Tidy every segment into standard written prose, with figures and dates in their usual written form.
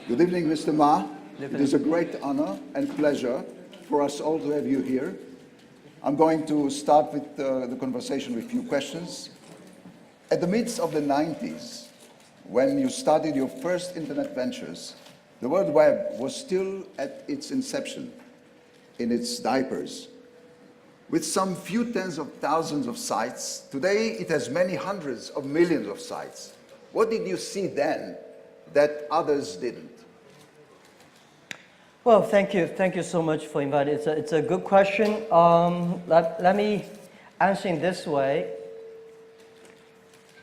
Good evening, Mr. Ma. Good It is a great honor and pleasure for us all to have you here. I'm going to start with the conversation with a few questions. At the midst of the 90s, when you started your first internet ventures, the World Web was still at its inception, in its diapers. With some few tens of thousands of sites, today it has many hundreds of millions of sites. What did you see then that others didn't? Well, thank you so much for inviting. It's a good question. Let me answer in this way.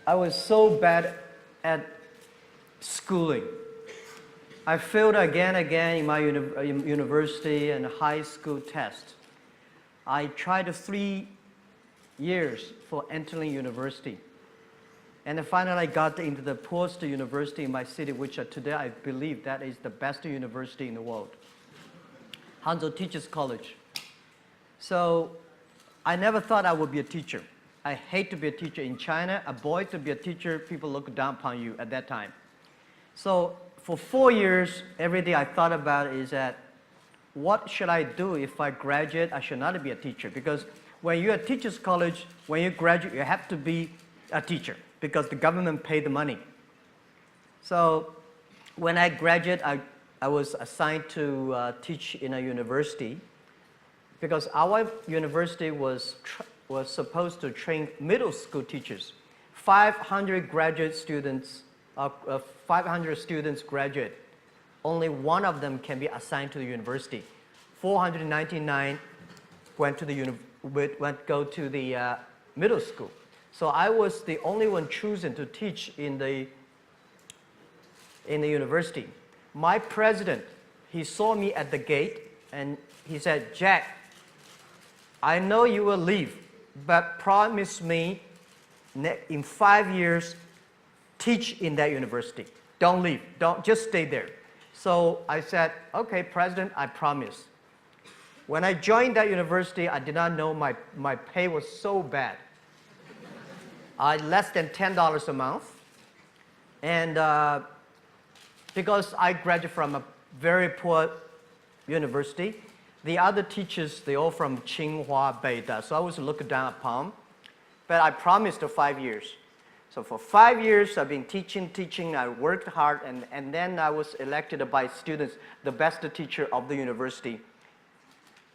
I was so bad at schooling. I failed again in my university and high school test. I tried 3 years for entering university. And then finally I got into the post university in my city, which today I believe that is the best university in the world. Hangzhou Teachers College. So I never thought I would be a teacher. I hate to be a teacher in China. A boy to be a teacher, people look down upon you at that time. So for 4 years, every day I thought about is that what should I do if I graduate? I should not be a teacher, because when you're at teachers college, when you graduate, you have to be a teacher because the government paid the money. So when I graduated, I was assigned to teach in a university because our university was supposed to train middle school teachers. 500 graduate students, 500 students graduate. Only one of them can be assigned to the university. 499 went to the go to the middle school. So I was the only one chosen to teach in the university. My president, he saw me at the gate and he said, "Jack, I know you will leave, but promise me in 5 years, teach in that university. Don't leave, just stay there." So I said, "Okay, President, I promise." When I joined that university, I did not know my pay was so bad. Less than $10 a month. And because I graduated from a very poor university, the other teachers, they all from Tsinghua, Beida, so I was looked down upon. But I promised for 5 years. So for 5 years, I've been teaching, I worked hard, and then I was elected by students the best teacher of the university.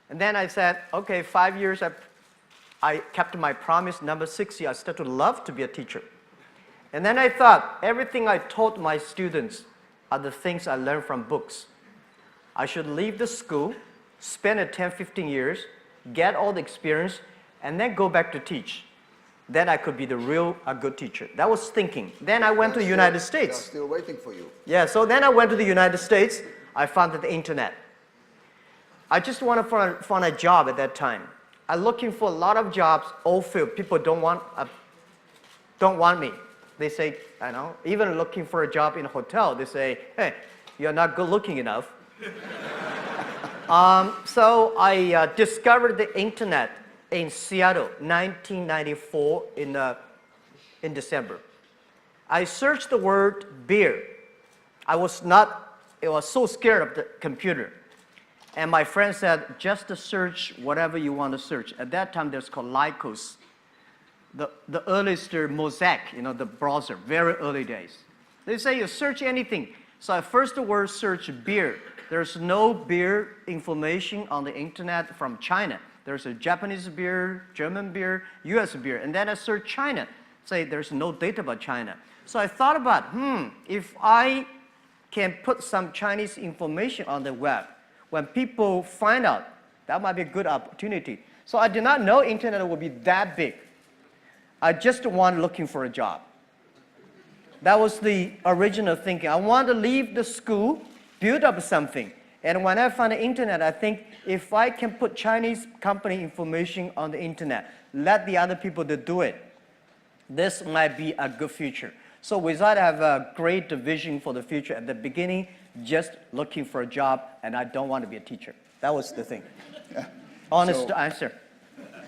And then I said, okay, 5 years, I kept my promise. Number 6 year, I started to love to be a teacher. And then I thought, everything I taught my students are the things I learned from books. I should leave the school, spend 10, 15 years, get all the experience, and then go back to teach. Then I could be a good teacher. That was thinking. Then I went to the United States. They're still waiting for you. Yeah, so then I went to the United States. I found the internet. I just wanted to find a job at that time. I'm looking for a lot of jobs, all filled. People don't want me. They say, I know, even looking for a job in a hotel, they say, "Hey, you're not good looking enough." So I discovered the internet in Seattle, 1994 in December. I searched the word beer. I was so scared of the computer. And my friend said, just to search whatever you want to search. At that time, there's called Lycos. The earliest Mosaic, the browser, very early days. They say you search anything. So I first word search beer. There's no beer information on the internet from China. There's a Japanese beer, German beer, US beer. And then I search China. Say there's no data about China. So I thought about, if I can put some Chinese information on the web, when people find out, that might be a good opportunity. So I did not know internet would be that big. I just wanted looking for a job. That was the original thinking. I wanted to leave the school, build up something. And when I found the internet, I think if I can put Chinese company information on the internet, let the other people to do it, this might be a good future. So with that, I have a great vision for the future. At the beginning, just looking for a job, and I don't want to be a teacher. That was the thing. Honest answer.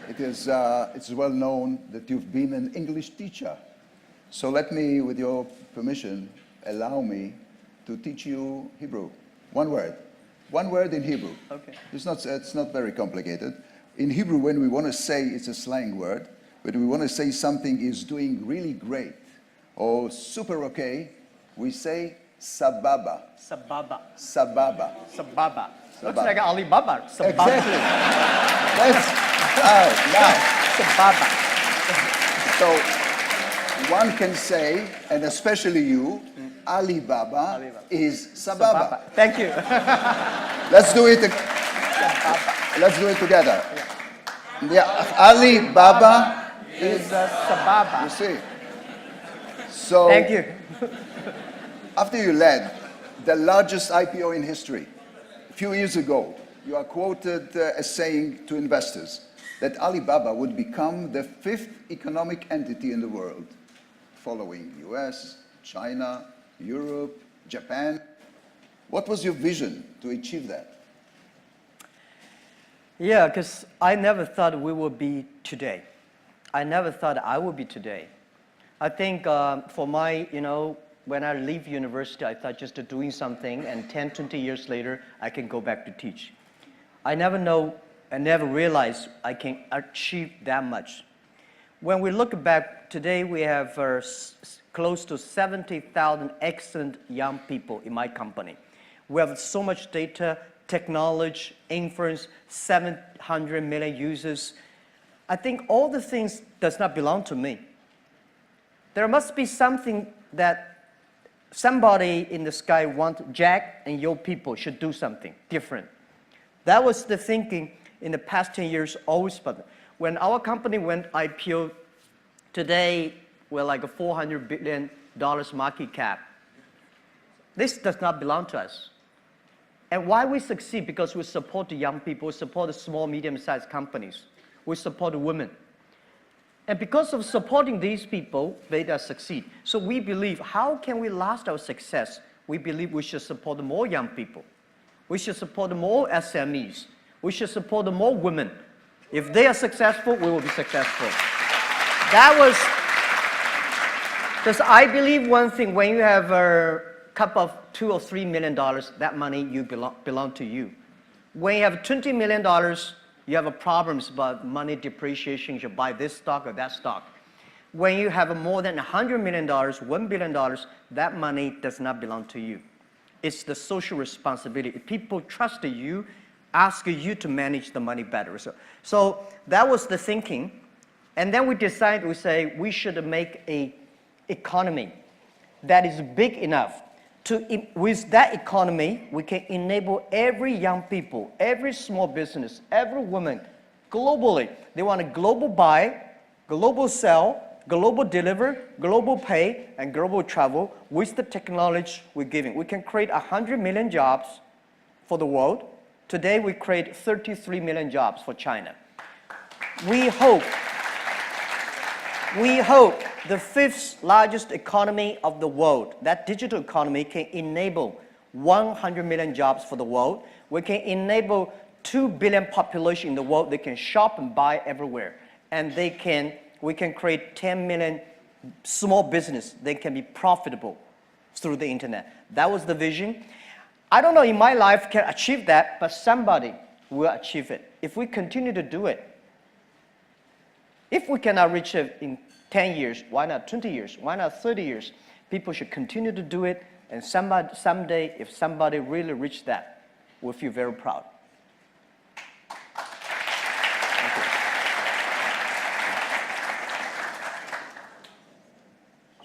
It's well known that you've been an English teacher. So let me, with your permission, allow me to teach you Hebrew. One word. One word in Hebrew. Okay. It's not very complicated. In Hebrew, when we want to say, it's a slang word, but we want to say something is doing really great or super okay, we say sababa. Sababa. Sababa. Sababa. Looks Sababa. like Alibaba. Sababa. Exactly. That's now. Sababa. So one can say, and especially you, Alibaba is sababa. Thank you. Let's do it. Let's do it together. Yeah, Alibaba Is Sababa. You see. So Thank you. after you led the largest IPO in history, a few years ago, you are quoted as saying to investors that Alibaba would become the 5th economic entity in the world, following US, China, Europe, Japan. What was your vision to achieve that? Yeah, because I never thought we would be today. I never thought I would be today. I think for my, when I leave university, I thought just doing something, and 10, 20 years later, I can go back to teach. I never realized I can achieve that much. When we look back, today we have close to 70,000 excellent young people in my company. We have so much data, technology, inference, 700 million users. I think all the things does not belong to me. There must be something that somebody in the sky wants. Jack and your people should do something different. That was the thinking in the past 10 years always. But when our company went IPO, today we're like a $400 billion market cap. This does not belong to us. And why we succeed? Because we support the young people, we support the small, medium-sized companies, we support the women. And because of supporting these people, they succeed. So we believe, how can we last our success? We believe we should support more young people. We should support more SMEs. We should support more women. If they are successful, we will be successful. That was, because I believe one thing, when you have a cup of $2 or $3 million, that money belong to you. When you have $20 million, you have problems about money depreciation, you should buy this stock or that stock. When you have more than $100 million, $1 billion, that money does not belong to you. It's the social responsibility. People trust you, ask you to manage the money better. So that was the thinking. And then we decided, we say, we should make an economy that is big enough with that economy, we can enable every young people, every small business, every woman, globally. They want a global buy, global sell, global deliver, global pay, and global travel with the technology we're giving. We can create 100 million jobs for the world. Today, we create 33 million jobs for China. We hope the 5th largest economy of the world, that digital economy, can enable 100 million jobs for the world. We can enable 2 billion population in the world. They can shop and buy everywhere. And we can create 10 million small business. They can be profitable through the internet. That was the vision. I don't know in my life can achieve that, but somebody will achieve it. If we continue to do it, if we cannot reach it in 10 years, why not 20 years? Why not 30 years? People should continue to do it, and someday, if somebody really reach that, we'll feel very proud.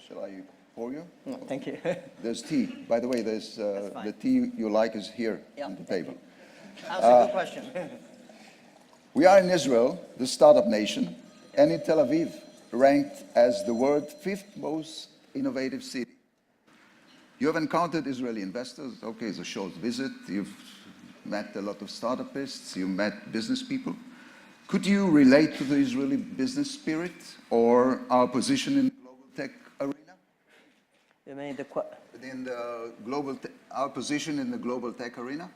Shall I pour you? No, thank you. There's tea. By the way, there's the tea you like is here on the table. That's a good question. We are in Israel, the startup nation, and in Tel Aviv, ranked as the world's 5th most innovative city. You have encountered Israeli investors. Okay, it's a short visit. You've met a lot of startupists. You met business people. Could you relate to the Israeli business spirit or our position in the global tech arena? You mean our position in the global tech arena?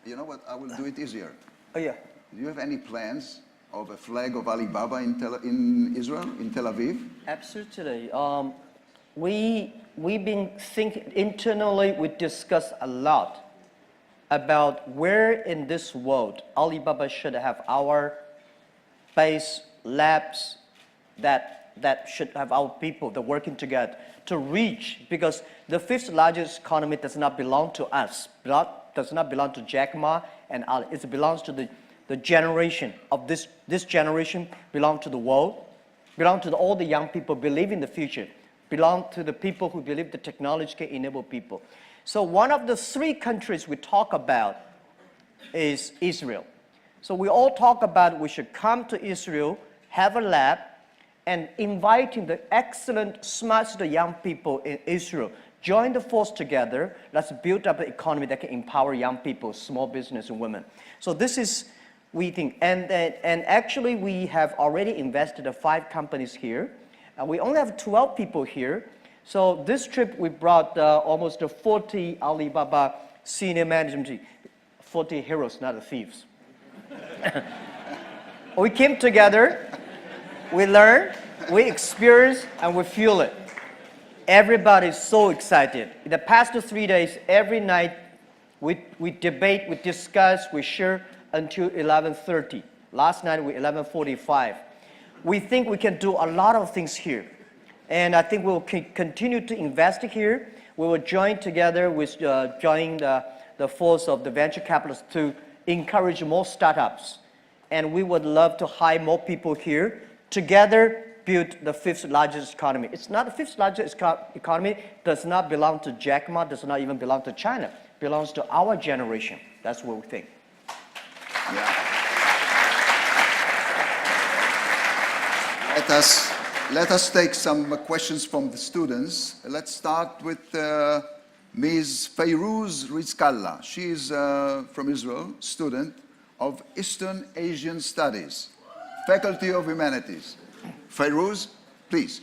You know what? I will do it easier. Oh, yeah. Do you have any plans of a flag of Alibaba in Israel, in Tel Aviv? Absolutely. we've been thinking internally, we discuss a lot about where in this world Alibaba should have our base labs that should have our people that working together to reach, because the fifth largest economy does not belong to us, does not belong to Jack Ma and Ali. It belongs to the generation of this generation, belong to the world, belong to all the young people believe in the future, belong to the people who believe the technology can enable people. So one of the three countries we talk about is Israel. So we all talk about we should come to Israel, have a lab, and inviting the excellent, smart young people in Israel, join the force together. Let's build up an economy that can empower young people, small business and women. So this is, we think, and actually we have already invested in 5 companies here. We only have 12 people here. So this trip we brought almost 40 Alibaba senior management team, 40 heroes, not the thieves. We came together, we learn, we experience, and we feel it. Everybody's so excited. In the past 3 days, every night, we debate, we discuss, we share until 11:30. Last night, we 11:45. We think we can do a lot of things here. And I think we'll continue to invest here. We will join together with join the force of the venture capitalists to encourage more startups. And we would love to hire more people here. Together, build the 5th largest economy. It's not the 5th largest economy, does not belong to Jack Ma, does not even belong to China. It belongs to our generation. That's what we think. Yeah. Let us take some questions from the students. Let's start with Ms. Fayrouz Rizkallah. She is from Israel, student of Eastern Asian Studies, Faculty of Humanities. Fayrouz, please.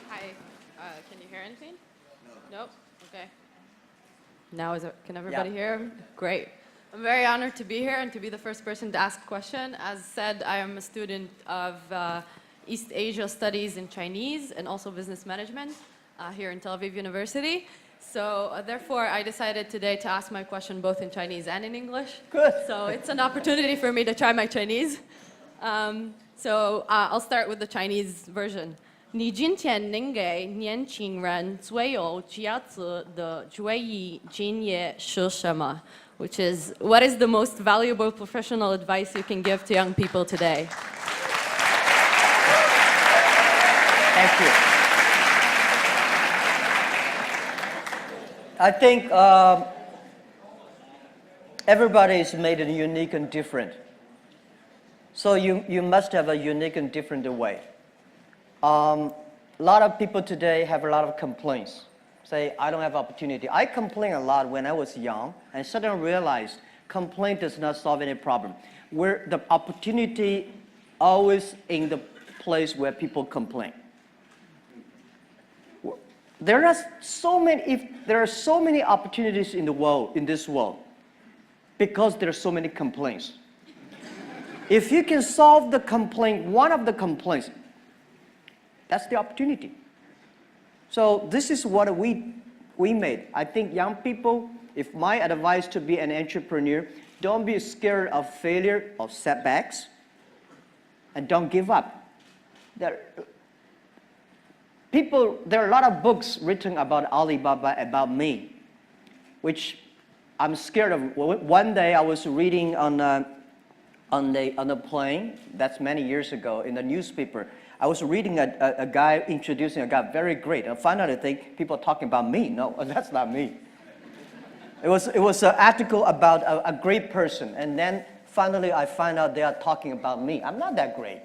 Hi, can you hear anything? No. Nope? Okay. Now can everybody hear? Great. I'm very honored to be here and to be the first person to ask a question. As said, I am a student of East Asia Studies in Chinese and also Business Management here in Tel Aviv University. So therefore, I decided today to ask my question both in Chinese and in English. Good. So it's an opportunity for me to try my Chinese. I'll start with the Chinese version. 你今天能给年轻人最有价值的决议建议是什么? Which is, what is the most valuable professional advice you can give to young people today? Thank you. I think everybody is made unique and different. So you must have a unique and different way. A lot of people today have a lot of complaints. Say, I don't have opportunity. I complained a lot when I was young and suddenly realized complaint does not solve any problem. Where the opportunity always in the place where people complain. There are so many opportunities in the world, in this world, because there are so many complaints. If you can solve the complaint, one of the complaints, that's the opportunity. So this is what we made. I think young people, if my advice to be an entrepreneur, don't be scared of failure, of setbacks, and don't give up. There are a lot of books written about Alibaba, about me, which I'm scared of. One day I was reading on a plane, that's many years ago, in the newspaper. I was reading a guy introducing a guy very great. And finally I think people are talking about me. No, that's not me. It was an article about a great person. And then finally I find out they are talking about me. I'm not that great.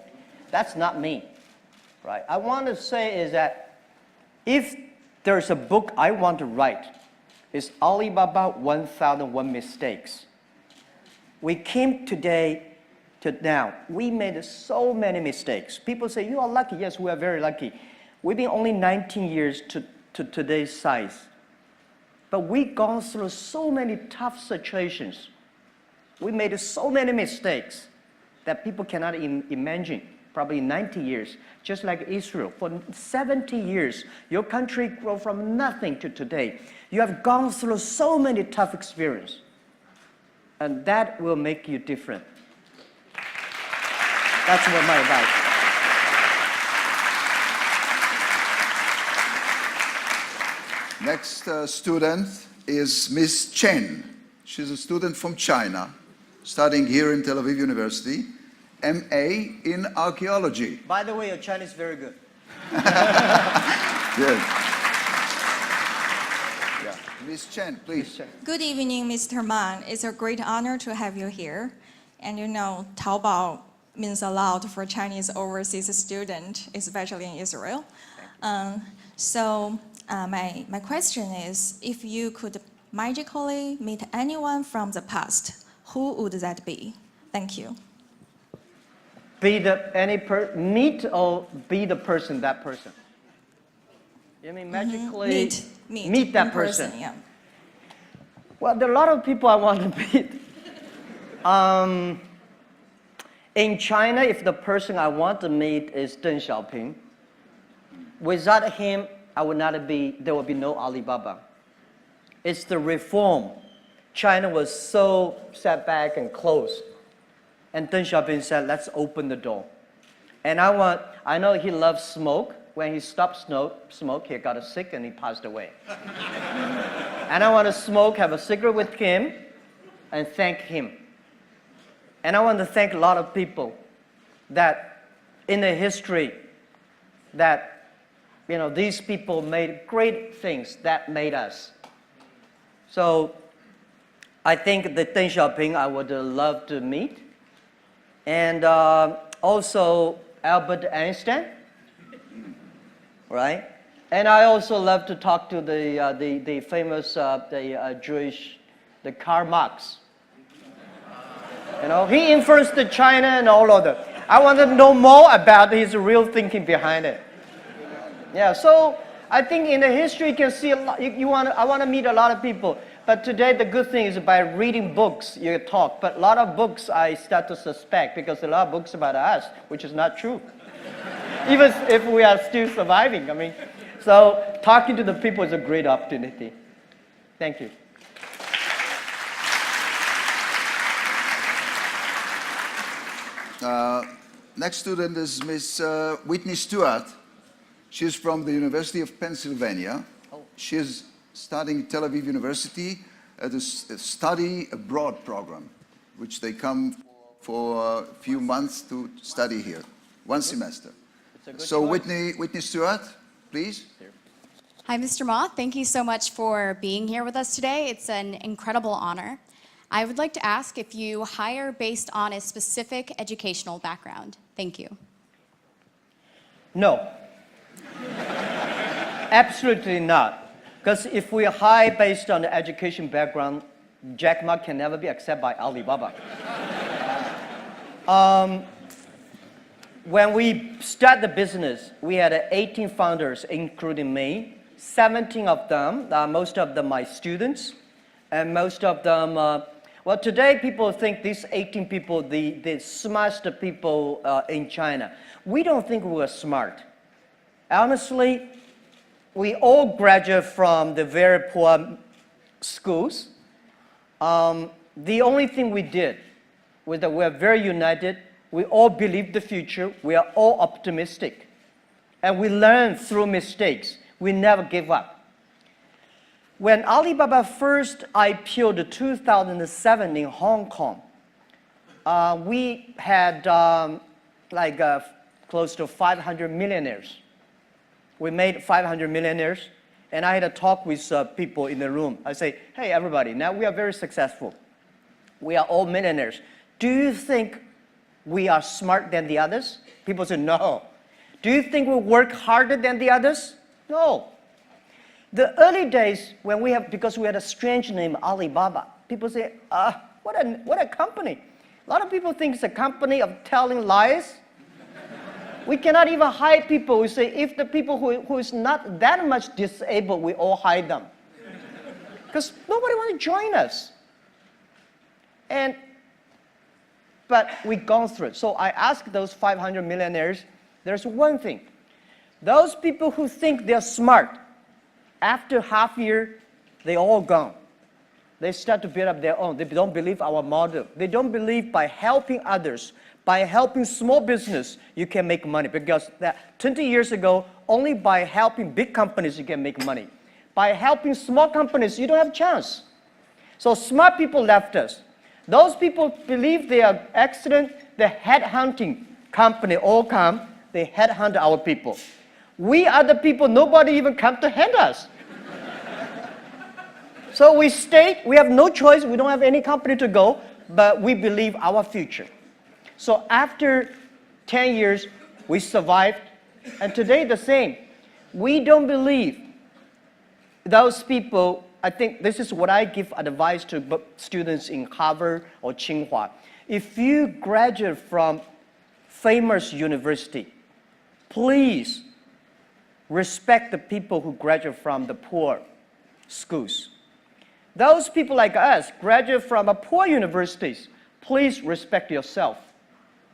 That's not me. Right? I want to say is that if there's a book I want to write, it's Alibaba 1001 Mistakes. We came today to now. We made so many mistakes. People say, you are lucky. Yes, we are very lucky. We've been only 19 years to today's size. But we've gone through so many tough situations. We made so many mistakes. that people cannot imagine. Probably 90 years, just like Israel. For 70 years, your country grew from nothing to today. You have gone through so many tough experiences. And that will make you different. That's what my advice. Next student is Miss Chen. She's a student from China, studying here in Tel Aviv University, MA in archaeology. By the way, your Chinese is very good. Good. Yeah. Miss Chen, please. Good evening, Mr. Man. It's a great honor to have you here. And you know, Taobao means a lot for Chinese overseas students, especially in Israel. My question is, if you could magically meet anyone from the past, who would that be? Thank you. Meet or be the person, that person? You mean magically Meet that in person? Yeah. Well, there are a lot of people I want to meet. In China, if the person I want to meet is Deng Xiaoping, without him, there would be no Alibaba. It's the reform. China was so set back and closed. And Deng Xiaoping said, let's open the door. And I know he loves smoke. When he stopped smoke, he got sick and he passed away. And I want to have a cigarette with him and thank him. And I want to thank a lot of people that in the history that, you know, these people made great things that made us. So I think that Deng Xiaoping I would love to meet. And also Albert Einstein, right? And I also love to talk to the famous Jewish, Karl Marx. You know, he influenced China and all of that. I want to know more about his real thinking behind it. Yeah, so I think in the history you can see a lot. I want to meet a lot of people. But today the good thing is by reading books you talk. But a lot of books I start to suspect because a lot of books about us, which is not true. Even if we are still surviving. I mean, so talking to the people is a great opportunity. Thank you. Next student is Miss Whitney Stewart. She's from the University of Pennsylvania. She's studying at Tel Aviv University at a study abroad program, which they come for a few months to study here, one semester. So Whitney Stewart, please. Hi, Mr. Ma. Thank you so much for being here with us today. It's an incredible honor. I would like to ask if you hire based on a specific educational background. Thank you. No. Absolutely not. Because if we hire based on the education background, Jack Ma can never be accepted by Alibaba. When we started the business, we had 18 founders, including me. 17 of them, most of them my students, and most of them, well, today people think these 18 people, the smartest people in China. We don't think we're smart. Honestly, we all graduate from the very poor schools. The only thing we did was that we are very united. We all believe the future. We are all optimistic. And we learn through mistakes. We never give up. When Alibaba first IPO'd in 2007 in Hong Kong, we had close to 500 millionaires. We made 500 millionaires, and I had a talk with people in the room. I say, hey, everybody, now we are very successful. We are all millionaires. Do you think we are smarter than the others? People say, no. Do you think we work harder than the others? No. The early days, because we had a strange name, Alibaba, people say, what a company. A lot of people think it's a company of telling lies. We cannot even hire people. We say, if the people who is not that much disabled, we all hire them. Because nobody wants to join us. And but we've gone through it. So I asked those 500 millionaires, there's one thing. Those people who think they're smart, after half year, they all gone. They start to build up their own. They don't believe our model. They don't believe by helping others, by helping small business, you can make money. Because 20 years ago, only by helping big companies, you can make money. By helping small companies, you don't have a chance. So smart people left us. Those people believe they are excellent. The headhunting company all come. They headhunt our people. We are the people, nobody even come to hunt us. So we stayed, we have no choice, we don't have any company to go, but we believe our future. So after 10 years, we survived, and today the same. We don't believe those people. I think this is what I give advice to students in Harvard or Tsinghua. If you graduate from famous university, please respect the people who graduate from the poor schools. Those people like us graduate from a poor universities, please respect yourself.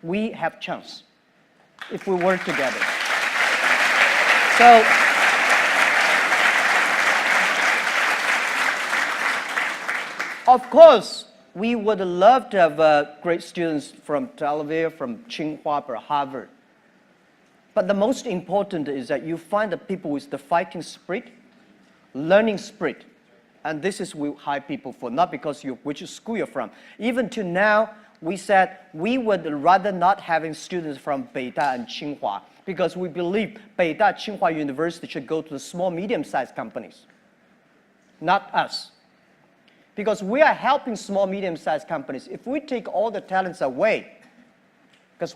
We have chance if we work together. So, of course, we would love to have great students from Tel Aviv, from Tsinghua, or Harvard. But the most important is that you find the people with the fighting spirit, learning spirit. And this is what we hire people for, not because which school you're from. Even to now, we said we would rather not having students from Beida and Tsinghua because we believe Beida, Tsinghua University should go to the small, medium-sized companies, not us. Because we are helping small, medium-sized companies. If we take all the talents away, because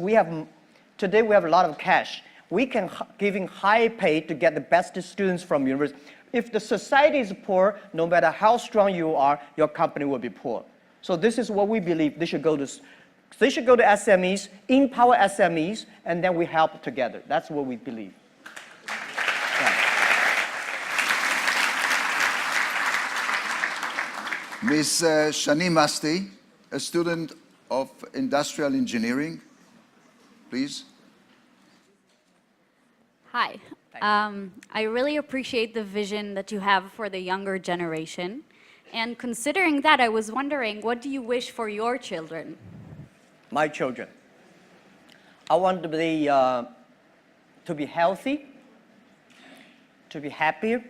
today we have a lot of cash, we can giving high pay to get the best students from university. If the society is poor, no matter how strong you are, your company will be poor. So this is what we believe. They should go to SMEs, empower SMEs, and then we help together. That's what we believe. Ms. Shani Masti, a student of industrial engineering, please. Hi. I really appreciate the vision that you have for the younger generation. And considering that, I was wondering, what do you wish for your children? My children. I want them to be healthy, to be happy,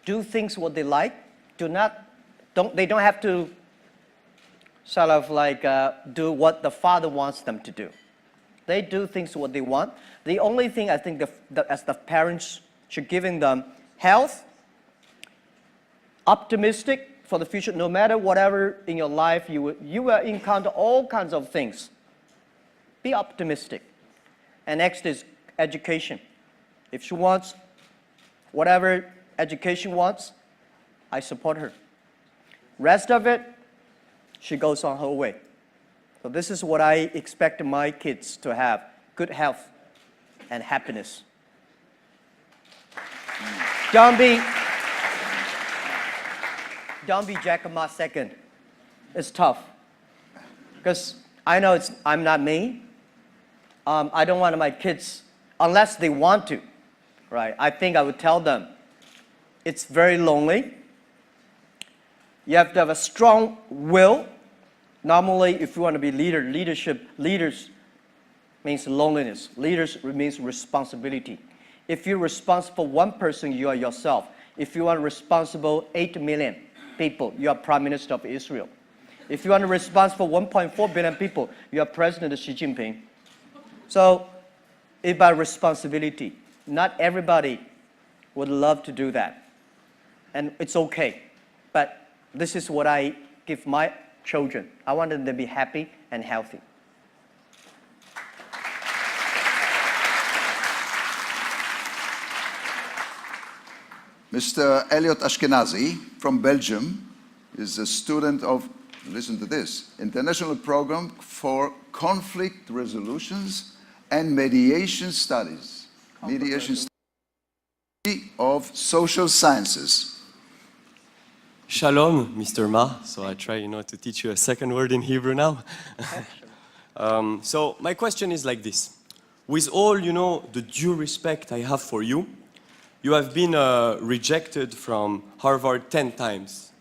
do things what they like. They don't have to sort of like do what the father wants them to do. They do things what they want. The only thing I think as the parents should giving them health, optimistic for the future. No matter whatever in your life you will encounter all kinds of things. Be optimistic. And next is education. If she wants whatever education wants, I support her. Rest of it, she goes on her way. So this is what I expect my kids to have: good health and happiness. Don't be Jack Ma second. It's tough. Because I know I'm not me. I don't want my kids, unless they want to, right? I think I would tell them, it's very lonely. You have to have a strong will. Normally, if you want to be leaders means loneliness. Leaders means responsibility. If you're responsible for one person, you are yourself. If you are responsible 8 million people, you are Prime Minister of Israel. If you are responsible for 1.4 billion people, you are President Xi Jinping. So it's about responsibility. Not everybody would love to do that. And it's okay. But this is what I give my children. I want them to be happy and healthy. Mr. Elliot Ashkenazi from Belgium is a student of, listen to this, International Program for Conflict Resolutions and Mediation Studies. Mediation Studies of Social Sciences. Shalom, Mr. Ma. So I try, to teach you a second word in Hebrew now. So my question is like this. With all, the due respect I have for you, you have been rejected from Harvard 10 times.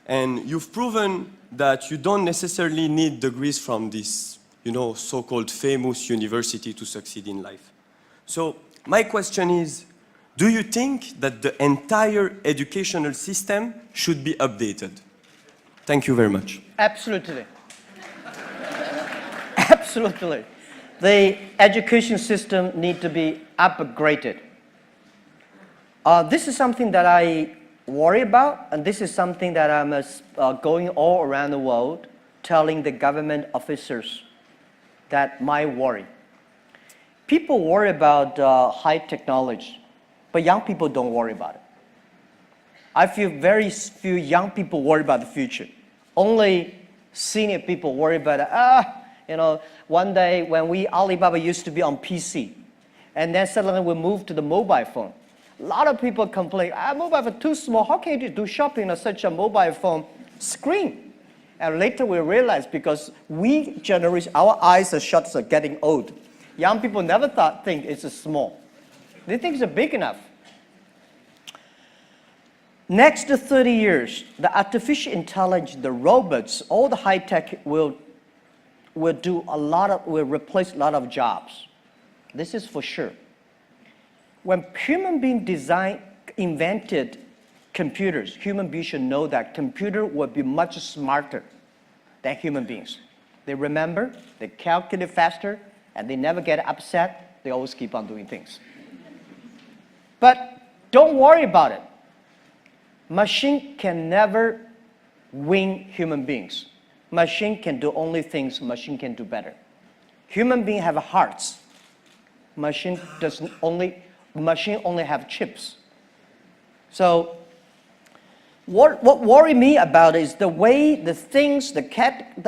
And you've proven that you don't necessarily need degrees from this, so-called famous university to succeed in life. So my question is, do you think that the entire educational system should be updated? Thank you very much. Absolutely. Absolutely. The education system needs to be upgraded. This is something that I worry about, and this is something that I'm going all around the world telling the government officers that my worry. People worry about high technology, but young people don't worry about it. I feel very few young people worry about the future. Only senior people worry about it. One day when Alibaba used to be on PC, and then suddenly we moved to the mobile phone. A lot of people complain, mobile phone too small. How can you do shopping on such a mobile phone screen? And later we realized because our eyes are shut, are getting old. Young people never think it's small. They think it's big enough. Next 30 years, the artificial intelligence, the robots, all the high tech will replace a lot of jobs. This is for sure. When human beings invented computers, human beings should know that computer will be much smarter than human beings. They remember, they calculate faster, and they never get upset. They always keep on doing things. But don't worry about it. Machine can never win human beings. Machine can do only things machine can do better. Human beings have hearts. Machine only have chips. So what worry me about is the way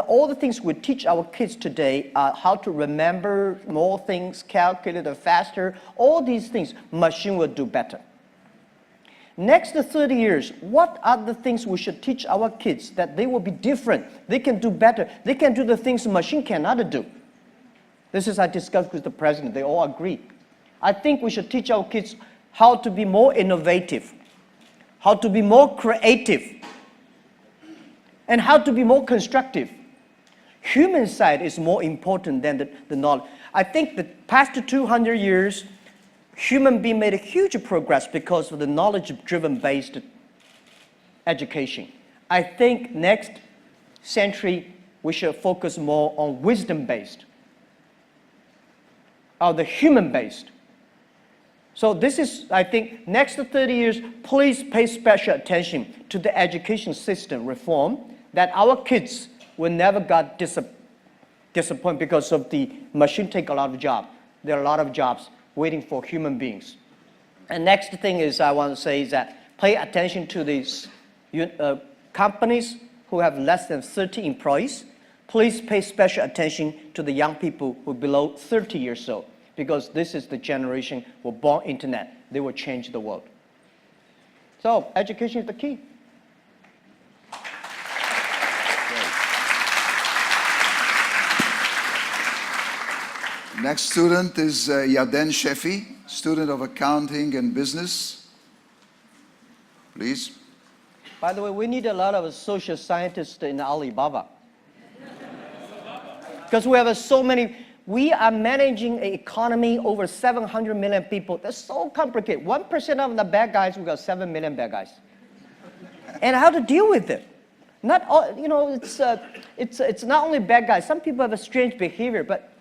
all the things we teach our kids today, how to remember more things, calculate faster, all these things, machine will do better. Next 30 years, what are the things we should teach our kids that they will be different, they can do better, they can do the things the machine cannot do? This is I discussed with the president, they all agree. I think we should teach our kids how to be more innovative, how to be more creative, and how to be more constructive. Human side is more important than the knowledge. I think the past 200 years, human being made a huge progress because of the knowledge-driven based education. I think next century we should focus more on wisdom-based, or the human-based. So this is, I think, next 30 years, please pay special attention to the education system reform that our kids will never get disappointed because of the machine take a lot of jobs. There are a lot of jobs waiting for human beings. And next thing is I want to say is that pay attention to these companies who have less than 30 employees. Please pay special attention to the young people who are below 30 years old, because this is the generation who were born internet. They will change the world. So education is the key. Next student is Yaden Shefi, student of accounting and business. Please. By the way, we need a lot of social scientists in Alibaba. Because we have so many, we are managing an economy over 700 million people. That's so complicated. 1% of the bad guys, we got 7 million bad guys. And how to deal with it? Not all, it's not only bad guys. Some people have a strange behavior, but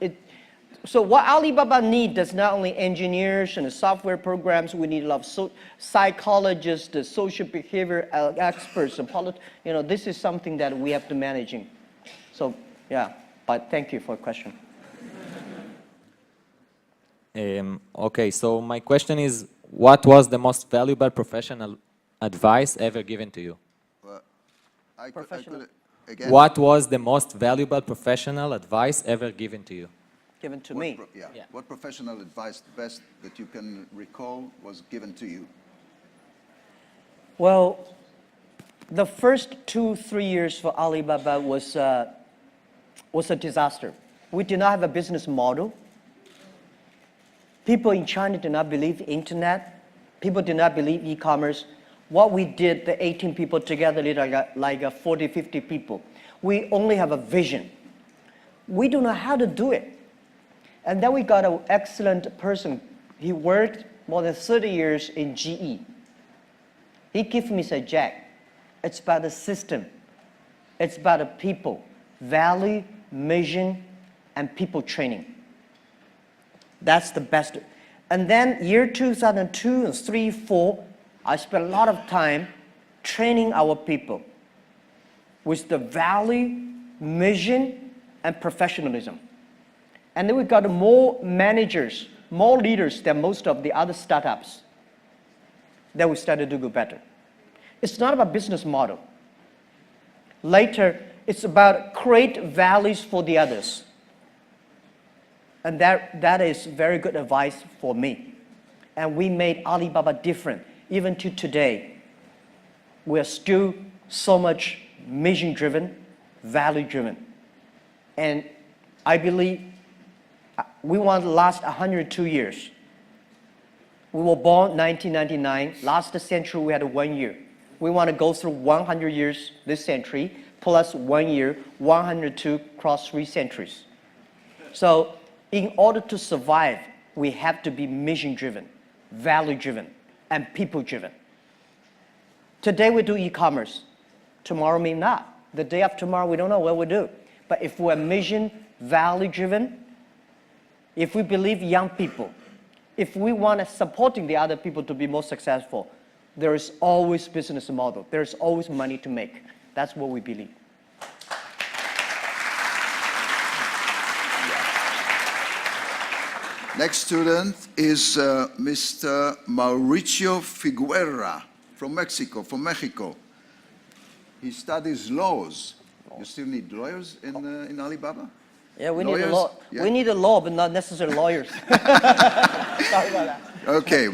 so what Alibaba needs is not only engineers and software programs. We need a lot of psychologists, social behavior experts, and this is something that we have to manage. So yeah, but thank you for the question. Okay, so my question is, what was the most valuable professional advice ever given to you? Again? What was the most valuable professional advice ever given to you? Given to me. Yeah. What professional advice, the best that you can recall, was given to you? Well, the first 2-3 years for Alibaba was a disaster. We did not have a business model. People in China did not believe internet. People did not believe e-commerce. What we did, the 18 people together, like 40, 50 people, we only have a vision. We don't know how to do it. And then we got an excellent person. He worked more than 30 years in GE. He gave me a Jack. It's about the system. It's about the people, value, mission, and people training. That's the best. And then year 2002 and 3, 4, I spent a lot of time training our people with the value, mission, and professionalism. And then we got more managers, more leaders than most of the other startups. Then we started to go better. It's not about business model. Later, it's about create values for the others. And that is very good advice for me. And we made Alibaba different. Even to today, we are still so much mission-driven, value-driven. And I believe we want to last 102 years. We were born 1999. Last century, we had 1 year. We want to go through 100 years this century, plus 1 year, 102 cross 3 centuries. So in order to survive, we have to be mission-driven, value-driven, and people-driven. Today we do e-commerce. Tomorrow may not. The day after tomorrow, we don't know what we'll do. But if we're mission, value-driven, if we believe young people, if we want to supporting the other people to be more successful, there is always business model. There's always money to make. That's what we believe. Next student is Mr. Mauricio Figuera from Mexico. He studies laws. You still need lawyers in Alibaba? Yeah, we Lawyers? need a law. Yeah. We need a law, but not necessarily lawyers. Sorry about that. Okay,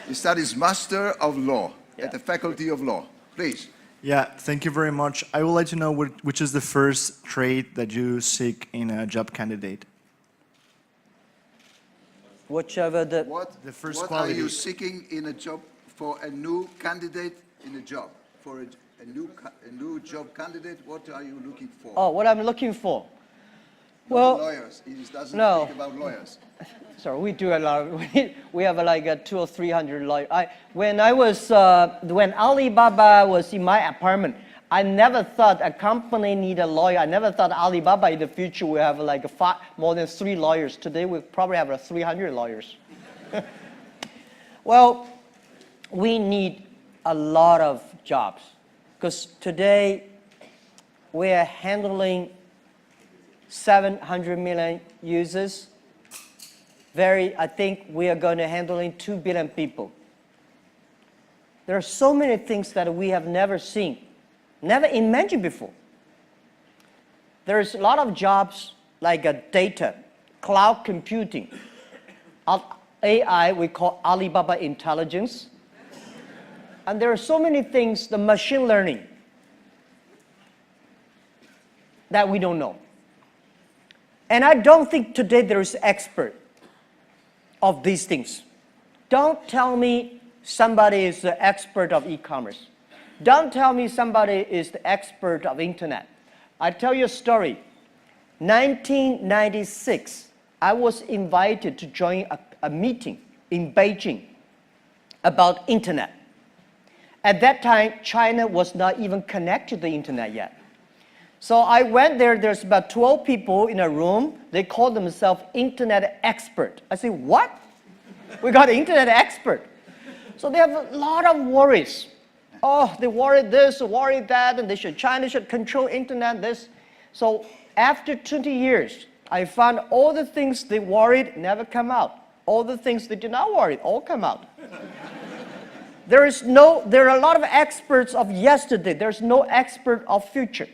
he studies Master of Law at the Faculty of Law. Please. Yeah, thank you very much. I would like to know which is the first trait that you seek in a job candidate. Whichever the... What, The first what quality. are you seeking in a job for a new candidate in a job? For a new job candidate, what are you looking for? Oh, what I'm looking for? Not Well, lawyers. He doesn't no. think about lawyers. sorry, we do a lot. We have like 200 or 300 lawyers. When Alibaba was in my apartment, I never thought a company need a lawyer. I never thought Alibaba in the future will have like more than 3 lawyers. Today we probably have 300 lawyers. Well, we need a lot of jobs because today we are handling 700 million users. I think we are going to handling 2 billion people. There are so many things that we have never seen, never imagined before. There's a lot of jobs like data, cloud computing, AI, we call Alibaba Intelligence. And there are so many things, the machine learning, that we don't know. And I don't think today there is expert of these things. Don't tell me somebody is the expert of e-commerce. Don't tell me somebody is the expert of internet. I tell you a story. 1996, I was invited to join a meeting in Beijing about internet. At that time, China was not even connected to the internet yet. So I went there, there's about 12 people in a room. They call themselves internet expert. I say, what? We got an internet expert. So they have a lot of worries. Oh, they worry this, worry that, and China should control internet, this. So after 20 years, I found all the things they worried never come out. All the things they did not worry, all come out. There are a lot of experts of yesterday. There's no expert of future.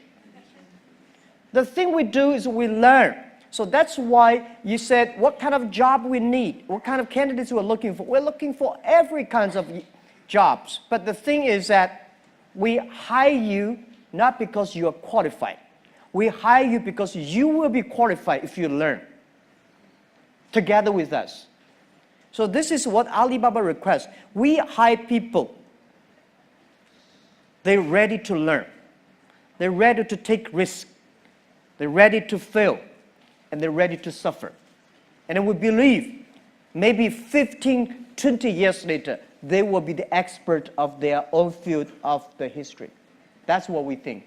The thing we do is we learn. So that's why you said what kind of job we need, what kind of candidates we're looking for. We're looking for every kinds of jobs. But the thing is that we hire you not because you are qualified. We hire you because you will be qualified if you learn together with us. So this is what Alibaba requests. We hire people. They're ready to learn. They're ready to take risks. They're ready to fail. And they're ready to suffer. And then we believe maybe 15, 20 years later, they will be the expert of their own field of the history. That's what we think.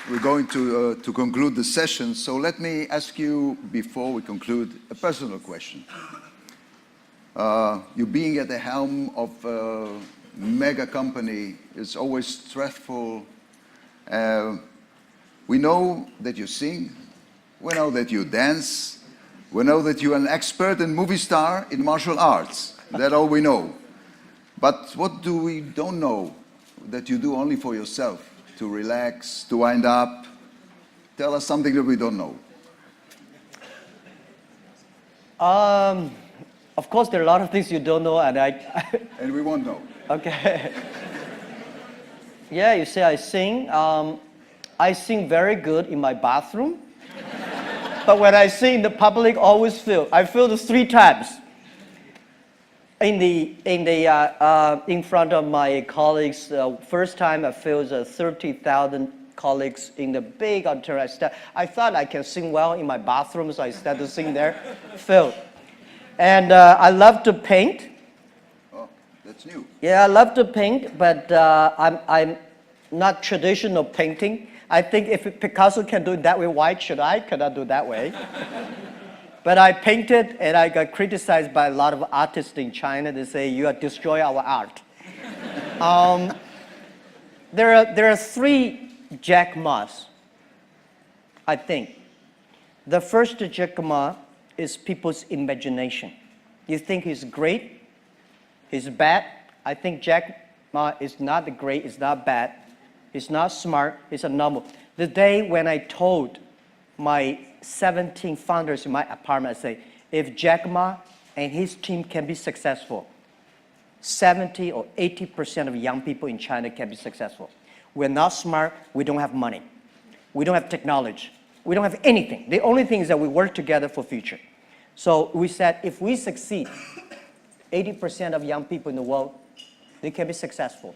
We're going to conclude the session, so let me ask you, before we conclude, a personal question. You being at the helm of a mega company is always stressful. We know that you sing, we know that you dance, we know that you're an expert and movie star in martial arts. That's all we know. But what do we don't know that you do only for yourself? To relax, to wind up? Tell us something that we don't know. Of course, there are a lot of things you don't know, and And we won't know. Okay. Yeah, you say I sing. I sing very good in my bathroom. But when I sing in the public, always feel. I feel this 3 times. In front of my colleagues, first time I feel 30,000 colleagues in the big auditorium. I thought I can sing well in my bathroom, so I started to sing there. Filled. And I love to paint. Oh, that's new. Yeah, I love to paint, but I'm not traditional painting. I think if Picasso can do it that way, why should I cannot do it that way? But I painted, and I got criticized by a lot of artists in China. They say, you are destroying our art. There are 3 Jack Ma's, I think. The first Jack Ma is people's imagination. You think he's great, he's bad. I think Jack Ma is not great, is not bad, he's not smart, he's a normal. The day when I told my 17 founders in my apartment, I say, if Jack Ma and his team can be successful, 70 or 80% of young people in China can be successful. We're not smart, we don't have money. We don't have technology. We don't have anything. The only thing is that we work together for future. So we said, if we succeed, 80% of young people in the world, they can be successful.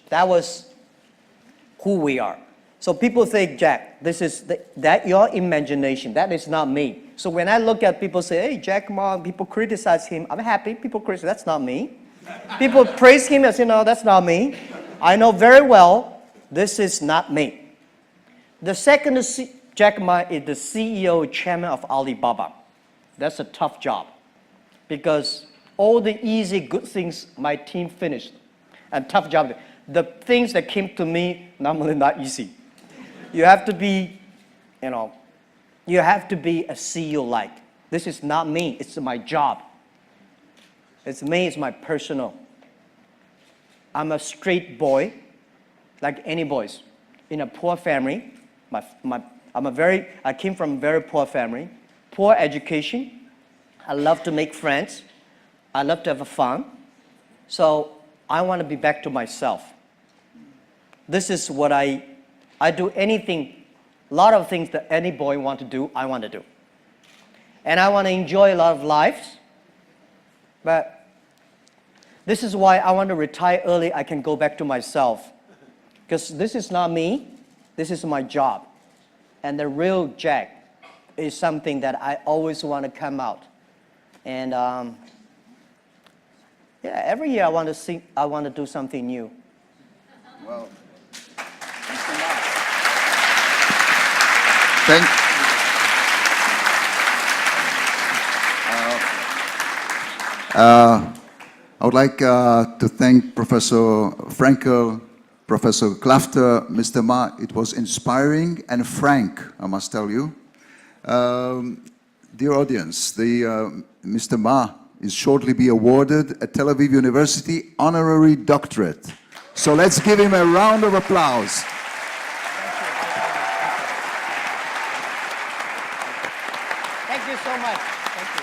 That was who we are. So people think, Jack, this is that your imagination. That is not me. So when I look at people say, hey, Jack Ma, people criticize him. I'm happy. People criticize. That's not me. People praise him as, that's not me. I know very well this is not me. The second Jack Ma is the CEO, chairman of Alibaba. That's a tough job because all the easy, good things my team finished. And tough job. The things that came to me, normally not easy. You have to be, you have to be a CEO like. This is not me, it's my job. It's me, it's my personal. I'm a straight boy, like any boys, in a poor family. I came from a very poor family, poor education. I love to make friends. I love to have fun. So I want to be back to myself. This is what I do anything, a lot of things that any boy want to do, I want to do. And I want to enjoy a lot of lives. But this is why I want to retire early. I can go back to myself. Because this is not me. This is my job. And the real Jack is something that I always want to come out. And every year I want to do something new. Well, I would like to thank Professor Frankel, Professor Klafter, Mr. Ma. It was inspiring and frank, I must tell you. Dear audience, Mr. Ma is shortly be awarded a Tel Aviv University honorary doctorate. So let's give him a round of applause. Thank you so much. Thank you.